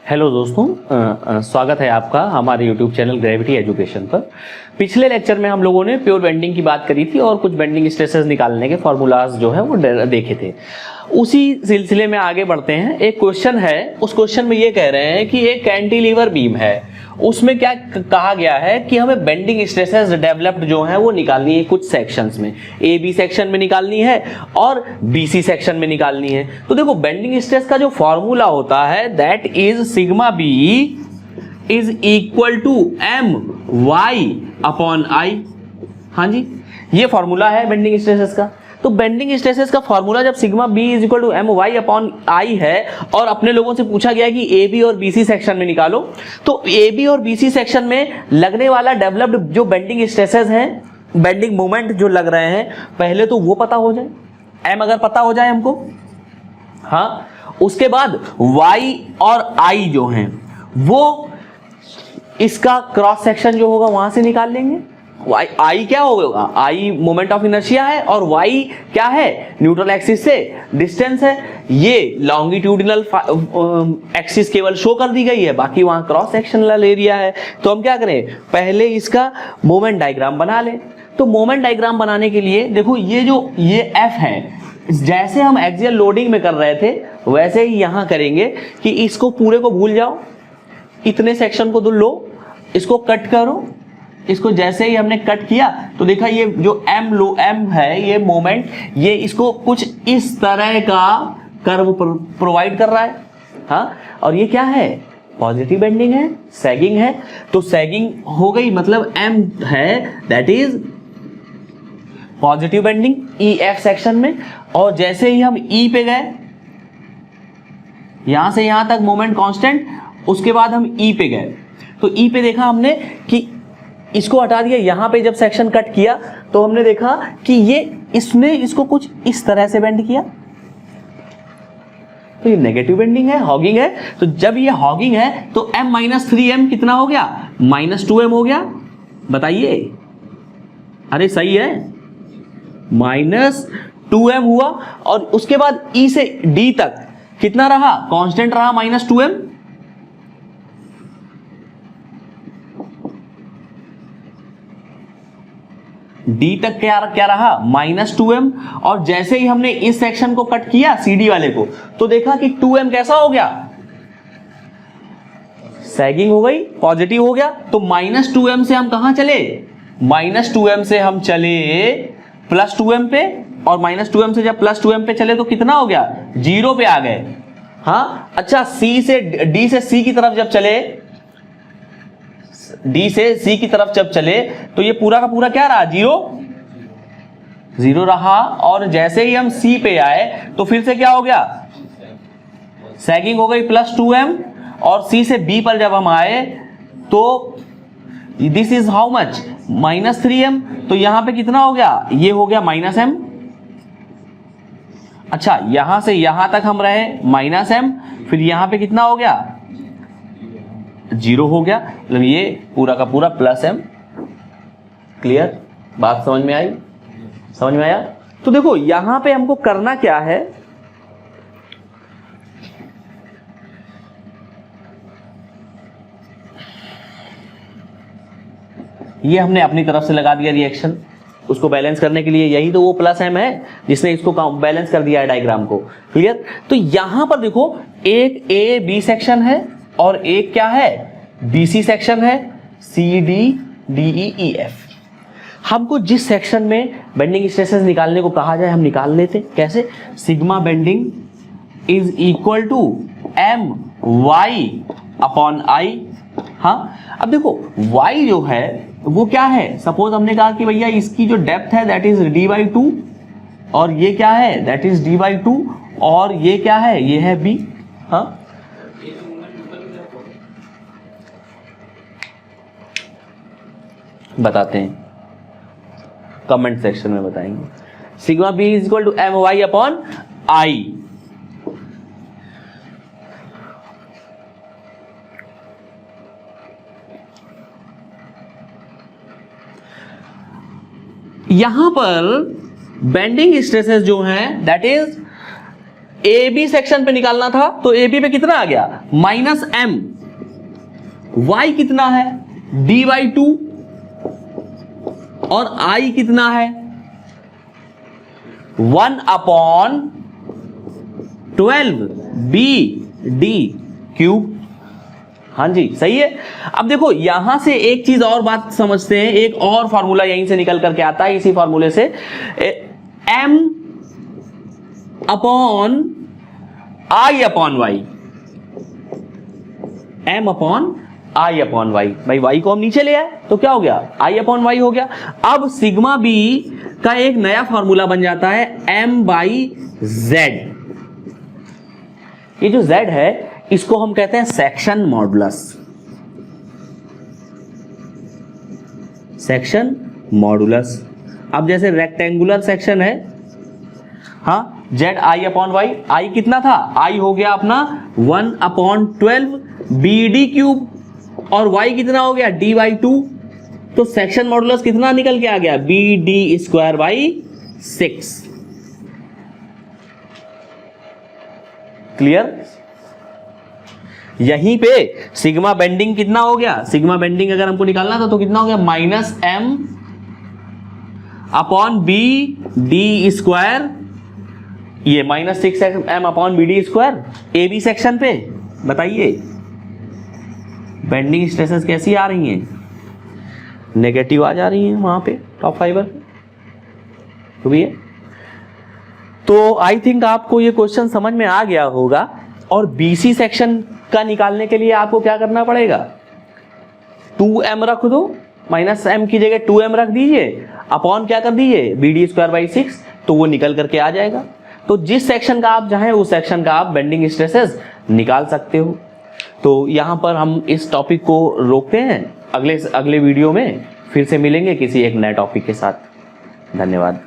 Hello दोस्तों, स्वागत है आपका हमारे यूट्यूब चैनल ग्रेविटी एजुकेशन पर। पिछले लेक्चर में हम लोगों ने प्योर बेंडिंग की बात करी थी और कुछ बेंडिंग स्ट्रेसेस निकालने के फॉर्मूलाज जो है वो देखे थे। उसी सिलसिले में आगे बढ़ते हैं। एक क्वेश्चन है, उस क्वेश्चन में ये कह रहे हैं कि एक कैंटिलीवर बीम है, उसमें क्या कहा गया है कि हमें बेंडिंग स्ट्रेसेस डेवलप्ड जो है वो निकालनी है कुछ सेक्शंस में, ए बी सेक्शन में निकालनी है और बी सी सेक्शन में निकालनी है। तो देखो बेंडिंग स्ट्रेस का जो फॉर्मूला होता है that is sigma B is equal to M Y upon I. हाँ जी, ये फॉर्मूला है बेंडिंग स्ट्रेसेस का। तो बेंडिंग स्ट्रेसेस का फॉर्मूला जब sigma B is equal to M Y upon I है और अपने लोगों से पूछा गया कि ए बी और बी सी सेक्शन में निकालो, तो ए बी और बी सी सेक्शन में लगने वाला डेवलप्ड जो बेंडिंग स्ट्रेसेस हैं, बेंडिंग मोमेंट जो लग रहे हैं, पहले तो वो पता हो जाए, एम अगर पता हो जाए हमको, हाँ, उसके बाद वाई और आई जो हैं वो इसका क्रॉस सेक्शन जो होगा वहां से निकाल लेंगे। आई क्या होगा, आई मोमेंट ऑफ इनर्शिया है और वाई क्या है, न्यूट्रल एक्सिस से डिस्टेंस है। ये लॉन्गिट्यूडिनल एक्सिस केवल शो कर दी गई है, बाकी वहां क्रॉस सेक्शनल एरिया है। तो हम क्या करें, पहले इसका मोमेंट डायग्राम बना लें। तो मोमेंट डायग्राम बनाने के लिए देखो ये एफ है, जैसे हम एक्सियल लोडिंग में कर रहे थे वैसे ही यहां करेंगे कि इसको पूरे को भूल जाओ, इतने सेक्शन को लो, इसको कट करो। इसको जैसे ही हमने कट किया तो देखा ये जो एम है, ये मोमेंट, ये इसको कुछ इस तरह का कर्व प्रोवाइड कर रहा है। हाँ, और ये क्या है, पॉजिटिव बेंडिंग है, सैगिंग है। तो सैगिंग हो गई, मतलब एम है that is positive bending E F section में। और जैसे ही हम ई पे गए, यहां से यहां तक मोमेंट कांस्टेंट, उसके बाद हम ई पे गए तो ई पे देखा हमने कि इसको हटा दिया। यहां पे जब सेक्शन कट किया तो हमने देखा कि ये इसने इसको कुछ इस तरह से बेंड किया, तो ये नेगेटिव बेंडिंग है, हॉगिंग है। तो जब ये हॉगिंग है तो m माइनस 3m कितना हो गया, माइनस 2m हो गया। बताइए, अरे सही है, माइनस 2m हुआ। और उसके बाद e से d तक कितना रहा, कांस्टेंट रहा माइनस 2m। डी तक क्या रहा, माइनस 2m। और जैसे ही हमने इस सेक्शन को कट किया CD वाले को, तो देखा कि 2m कैसा हो गया, सैगिंग हो गई, पॉजिटिव हो गया। तो माइनस 2m से हम कहां चले, माइनस 2m से हम चले प्लस 2m पे, और माइनस 2m से जब प्लस 2m पे चले तो कितना हो गया, 0 पे आ गए। हाँ, अच्छा, D से C की तरफ जब चले, D से C की तरफ जब चले तो ये पूरा का पूरा क्या रहा, 0 रहा। और जैसे ही हम C पे आए तो फिर से क्या हो गया, सैगिंग हो गई प्लस 2m। और C से B पर जब हम आए तो this is how much, minus 3m। तो यहां पे कितना हो गया, ये हो गया माइनस m। अच्छा, यहां से यहां तक हम रहे माइनस m, फिर यहां पे कितना हो गया, 0 हो गया। मतलब ये पूरा का पूरा प्लस m। क्लियर, बात समझ में आई, समझ में आया। तो देखो यहां पे हमको करना क्या है, ये हमने अपनी तरफ से लगा दिया रिएक्शन, उसको बैलेंस करने के लिए। यही तो वो प्लस m है जिसने इसको बैलेंस कर दिया है डायग्राम को। क्लियर। तो यहां पर देखो एक ए बी सेक्शन है और एक क्या है, BC सेक्शन है, CD DE EF। हमको जिस सेक्शन में बेंडिंग स्ट्रेसेस निकालने को कहा जाए हम निकाल लेते। कैसे, sigma bending is equal to M Y upon I. हाँ, अब देखो y जो है वो क्या है, सपोज हमने कहा कि भैया इसकी जो डेप्थ है दैट इज d/2 और ये क्या है, दैट इज d/2 और ये क्या है, ये है b। हाँ, बताते हैं, कमेंट सेक्शन में बताएंगे। Sigma B is equal to M Y upon I. यहां पर बेंडिंग स्ट्रेसेस जो हैं that is A B section पे निकालना था, तो ए बी पे कितना आ गया, माइनस एम, y कितना है d/2 और i कितना है 1/12 BD³ हाँ जी सही है। अब देखो यहां से एक चीज और बात समझते हैं, एक और फॉर्मूला यहीं से निकल करके आता है, इसी फॉर्मूले से m/i/y, m/i/y, भाई y को हम नीचे ले आए तो क्या हो गया i/y हो गया। अब सिग्मा b का एक नया फॉर्मूला बन जाता है m/z। ये जो z है इसको हम कहते हैं सेक्शन मॉडुलस, सेक्शन मॉडुलस। अब जैसे रेक्टेंगुलर सेक्शन है, हाँ ZI/Y, I कितना था I हो गया अपना 1/12 BD³ और y कितना हो गया d/2, तो सेक्शन मॉडुलस कितना निकल के आ गया BD²/6। क्लियर। यहीं पे सिग्मा बेंडिंग कितना हो गया, सिग्मा बेंडिंग अगर हमको निकालना था तो कितना हो गया -m/BD², ये -6m/BD²। ए बी सेक्शन पे बताइए बेंडिंग स्ट्रेसेस कैसी आ रही हैं, नेगेटिव आ जा रही हैं वहां पे टॉप फाइबर तो भी है। तो आई थिंक आपको ये क्वेश्चन समझ में आ गया होगा। और बीसी सेक्शन का निकालने के लिए आपको क्या करना पड़ेगा, 2m रख दो, -m की जगह 2m रख दीजिए, अपॉन क्या कर दीजिए BD²/6, तो वो निकल करके आ जाएगा। तो जिस सेक्शन का आप चाहें उस सेक्शन का आप बेंडिंग स्ट्रेसेस निकाल सकते हो। तो यहां पर हम इस टॉपिक को रोकते हैं, अगले वीडियो में फिर से मिलेंगे किसी एक नए टॉपिक के साथ। धन्यवाद।